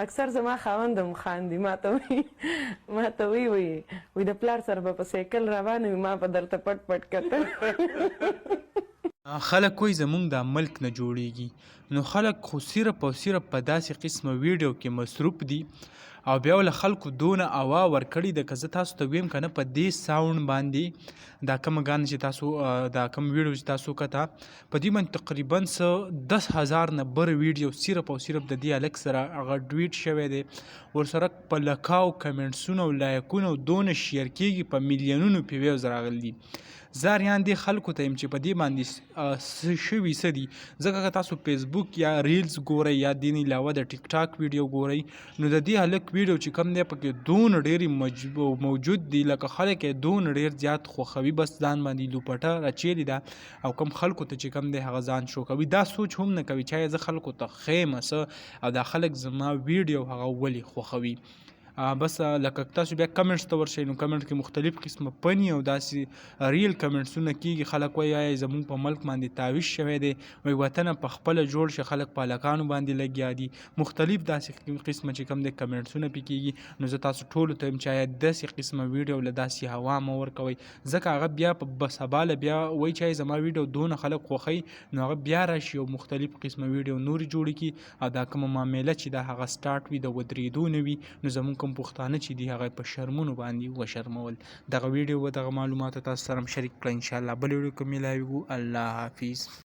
اکثر زما خاوند هم خاندي ماته وی د پلار سره به په سایکل روان وي ما به درته پټ پټ کتل. خلک کوئی زمونږ د ملک نه جوړیږي نو خلک خو صرف او صرف په داسې قسمه ویډیو کې مصروف دي او بیا ول خلکو دونه هوا ورکړي د که زه تاسو ته ویم که نه په دې ساوند باندې دا کومه ګانا چې تاسو دا کوم ویډیو چې تاسو کته په دې باندې تقریبا څه 10,000 نه بر ویډیو صرف او صرف د دې هلک سره هغه ډویټ شوی دی ورسره په لکاو کمنټسونه او لایکونه او دونه شیر کېږي په میلیونونو په ویوز راغلي دي. زاریان دې خلکو ته یم چې په دې باندې څه شوي څه دي ځکه که تاسو فیسبوک یا ریلز ګورئ یا دې نه علاوه د ټیک ټاک ویډیو ګورئ نو د دې هلک ویډیو چې کوم دی پکې دونه ډېرې موجود دي لکه خلک یې دونه ډېر زیات خوښوي بس ځان باندې لوپټه اچېلې ده او کوم خلکو ته چې کوم دی هغه ځان شو کوي دا سوچ هم نه کوي چې زه خلکو ته ښیم څه او دا خلک زما ویډیو هغه ولې خوښوي. بس لکه تاسو بیا کمنټس ته ورشئ نو کمنټ کې مختلف قسمه پني او داسې ریل کمنټسونه کېږي خلک وایي آیا زمونږ په ملک باندې تعویض شوی دی وایي وطنه په خپله جوړ شه خلک په هلکانو باندې لګیا دي مختلف داسې قسمه چې کوم دی کمنټسونه پې کېږي نو زه تاسو ټولو ته یم چې آیا داسې قسمه ویډیو له داسې هوا مه ورکوئ ځکه هغه بیا په بسباله بیا وایي چې زما ویډیو دونه خلک خوښوي نو هغه بیا راشي او مختلف قسمه ویډیو نورې جوړې کړي او دا کومه معامله چې دا هغه سټارټ وي د ودرېدو نه وي نو زمونږ کوم پښتانه چې دي هغه په شرمونو باندې وشرمول. دغه ویډیو و دغه معلومات تاسو سره شریک کړئ انشاءالله بل ویډیو کې ملاویږو. الله حافظ.